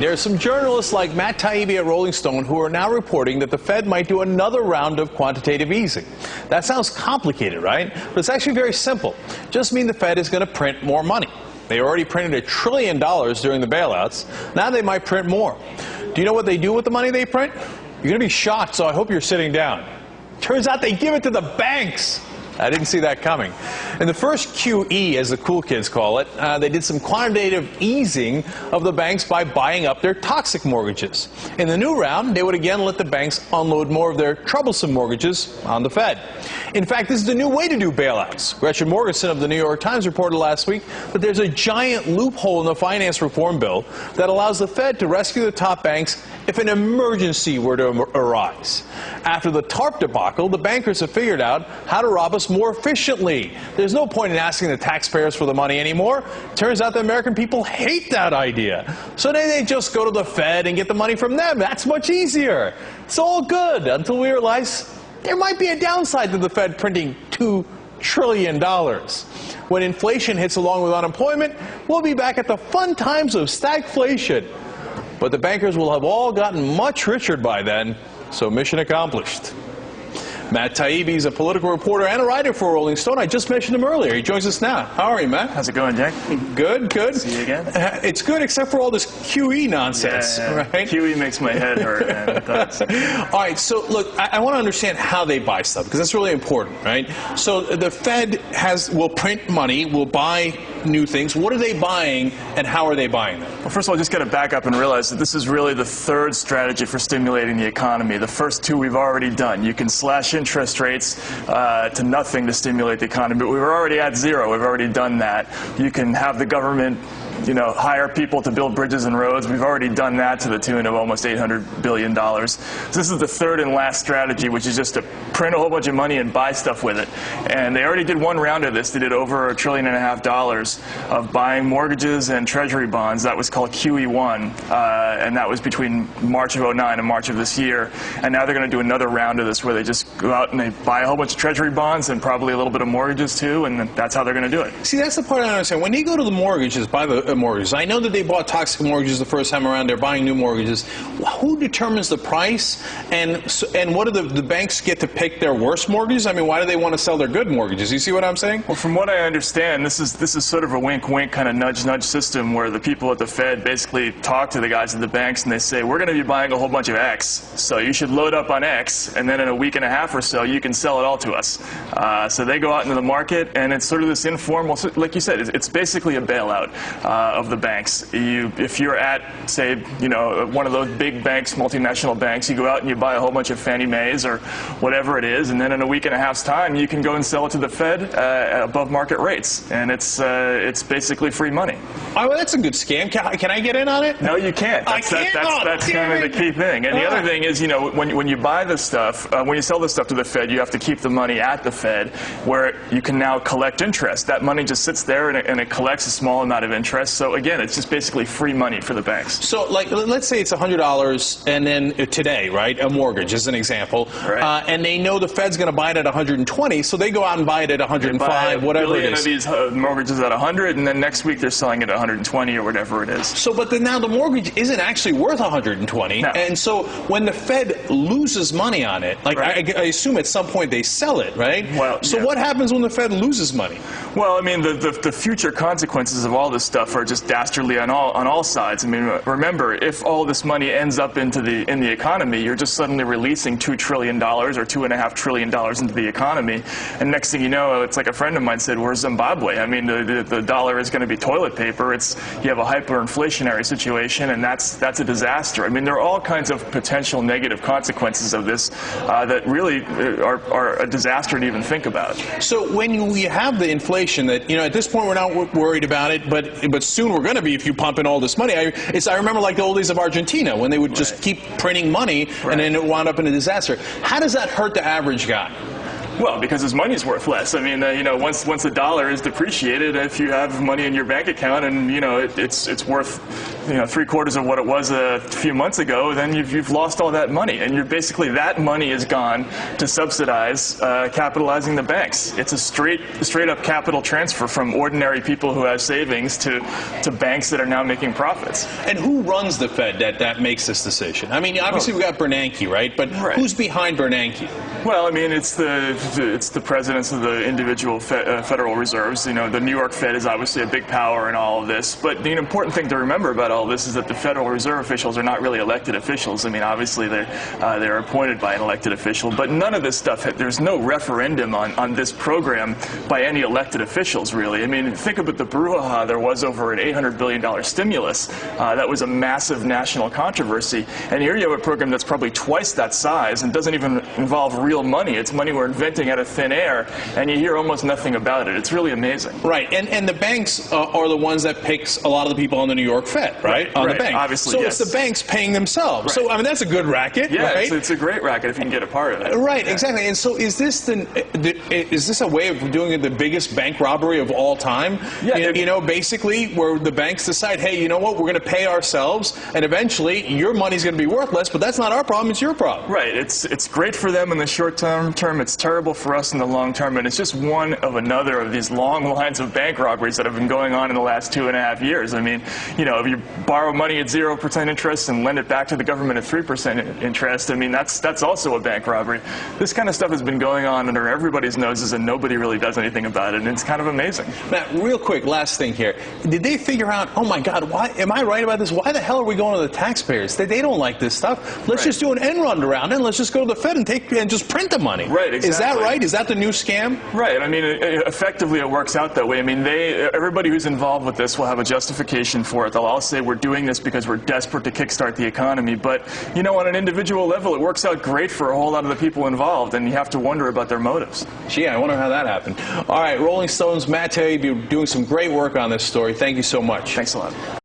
There are some journalists like Matt Taibi at Rolling Stone who are now reporting that the Fed might do another round of quantitative easing. That sounds complicated, right? But it's actually very simple. Just mean the Fed is going to print more money. They already printed $1 trillion during the bailouts. Now they might print more. Do you know what they do with the money they print? You're going to be shocked, so I hope you're sitting down. Turns out they give it to the banks. I didn't see that coming. In the first QE, as the cool kids call it, they did some quantitative easing of the banks by buying up their toxic mortgages. In the new round, they would again let the banks unload more of their troublesome mortgages on the Fed. In fact, this is the new way to do bailouts. Gretchen Morgenson of the New York Times reported last week that there's a giant loophole in the finance reform bill that allows the Fed to rescue the top banks if an emergency were to arise. After the TARP debacle, the bankers have figured out how to rob us more efficiently. There's no point in asking the taxpayers for the money anymore. Turns out the American people hate that idea. So then they just go to the Fed and get the money from them. That's much easier. It's all good until we realize there might be a downside to the Fed printing $2 trillion. When inflation hits along with unemployment, we'll be back at the fun times of stagflation. But the bankers will have all gotten much richer by then, so mission accomplished. Matt Taibi is a political reporter and a writer for Rolling Stone. I just mentioned him earlier. He joins us now. How are you, Matt? How's it going, Cenk? Good, good. See you again. It's good except for all this QE nonsense, yeah. Right? QE makes my head hurt, man. It does. All right, so look, I want to understand how they buy stuff, because that's really important, right? So the Fed will print money, will buy new things. What are they buying, and how are they buying them? Well, first of all, just got to back up and realize that this is really the third strategy for stimulating the economy. The first two we've already done. You can slash interest rates to nothing to stimulate the economy, but we were already at zero. We've already done that. You can have the government, hire people to build bridges and roads. We've already done that to the tune of almost $800 billion. So this is the third and last strategy, which is just to print a whole bunch of money and buy stuff with it. And they already did one round of this. They did over $1.5 trillion of buying mortgages and treasury bonds. That was called QE1, and that was between March of '09 and March of this year. And now they're going to do another round of this where they just go out and they buy a whole bunch of treasury bonds and probably a little bit of mortgages too, and that's how they're going to do it. See, that's the part I don't understand. When you go to the mortgages, buy the mortgages. I know that they bought toxic mortgages the first time around. They're buying new mortgages. Who determines the price? And what do the banks get to pick their worst mortgages? I mean, why do they want to sell their good mortgages? You see what I'm saying? Well, from what I understand, this is sort of a wink-wink kind of nudge-nudge system where the people at the Fed basically talk to the guys at the banks and they say, we're going to be buying a whole bunch of X, so you should load up on X, and then in a week and a half or so, you can sell it all to us. So they go out into the market, and it's sort of this informal, like you said, it's basically a bailout of the banks. If you're at, say, one of those big banks, multinational banks, you go out and you buy a whole bunch of Fannie Mae's or whatever it is, and then in a week and a half's time, you can go and sell it to the Fed at above market rates, and it's basically free money. Oh, well, that's a good scam. Can I get in on it? No, you can't. That's kind of the key thing. And the other thing is, when you buy this stuff, when you sell this stuff to the Fed, you have to keep the money at the Fed, where you can now collect interest. That money just sits there and it collects a small amount of interest. So again, it's just basically free money for the banks. So, like, let's say it's $100, and then today, right, a mortgage as an example, right. And they know the Fed's going to buy it at 120, so they go out and buy it at 105, whatever it is. Of these mortgages at 100, and then next week they're selling it at 120 or whatever it is. So, but now the mortgage isn't actually worth 120, no. And so when the Fed loses money on it, like right. I assume at some point they sell it, right? Well, so yeah. What happens when the Fed loses money? Well, I mean, the future consequences of all this stuff are just dastardly on all sides. I mean, remember, if all this money ends up in the economy, you're just suddenly releasing $2 trillion or $2.5 trillion into the economy, and next thing you know, it's like a friend of mine said, "Where's Zimbabwe?" I mean, the dollar is going to be toilet paper. You have a hyperinflationary situation, and that's a disaster. I mean, there are all kinds of potential negative consequences of this that really are a disaster to even think about. So when we have the inflation that, at this point we're not worried about it, but soon we're going to be if you pump in all this money. I remember like the old days of Argentina when they would just keep printing money, right. And then it wound up in a disaster. How does that hurt the average guy? Well, because his money's worth less. I mean, once the dollar is depreciated, if you have money in your bank account and it's worth 3/4 of what it was a few months ago, then you've lost all that money, and you're basically, that money is gone to subsidize capitalizing the banks. It's a straight up capital transfer from ordinary people who have savings to banks that are now making profits. And who runs the Fed that makes this decision? I mean, obviously we got Bernanke, right? But who's behind Bernanke? Well, I mean, it's the presidents of the individual Federal Reserves. The New York Fed is obviously a big power in all of this. But the important thing to remember about all this is that the Federal Reserve officials are not really elected officials. I mean, obviously they're appointed by an elected official. But none of this stuff, there's no referendum on this program by any elected officials, really. I mean, think about the brouhaha there was over an $800 billion stimulus. That was a massive national controversy. And here you have a program that's probably twice that size and doesn't even involve real money. It's money we're inventing out of thin air, and you hear almost nothing about it. It's really amazing. Right, and the banks are the ones that picks a lot of the people on the New York Fed, right? On the bank. Obviously, so yes. it's the banks paying themselves. Right. So, I mean, that's a good racket, yeah, right? It's a great racket if you can get a part of it. Right, yeah. Exactly. And so is this is this a way of doing the biggest bank robbery of all time? Yeah, basically where the banks decide, hey, you know what, we're going to pay ourselves, and eventually your money's going to be worth less, but that's not our problem, it's your problem. Right. It's great for them in the short term. It's terrible for us in the long term, and it's just one of another of these long lines of bank robberies that have been going on in the last 2.5 years. I mean, if you borrow money at 0% interest and lend it back to the government at 3% interest, I mean, that's also a bank robbery. This kind of stuff has been going on under everybody's noses, and nobody really does anything about it, and it's kind of amazing. Matt, real quick, last thing here. Did they figure out, oh my God, why am I right about this? Why the hell are we going to the taxpayers? They don't like this stuff. Let's just do an end run around it, and let's just go to the Fed and just print the money. Right, exactly. Is that right? Is that the new scam? Right. I mean, effectively it works out that way. I mean, everybody who's involved with this will have a justification for it. They'll all say we're doing this because we're desperate to kickstart the economy. But, on an individual level, it works out great for a whole lot of the people involved, and you have to wonder about their motives. Gee, I wonder how that happened. All right, Rolling Stone's Matt Taibi doing some great work on this story. Thank you so much. Thanks a lot.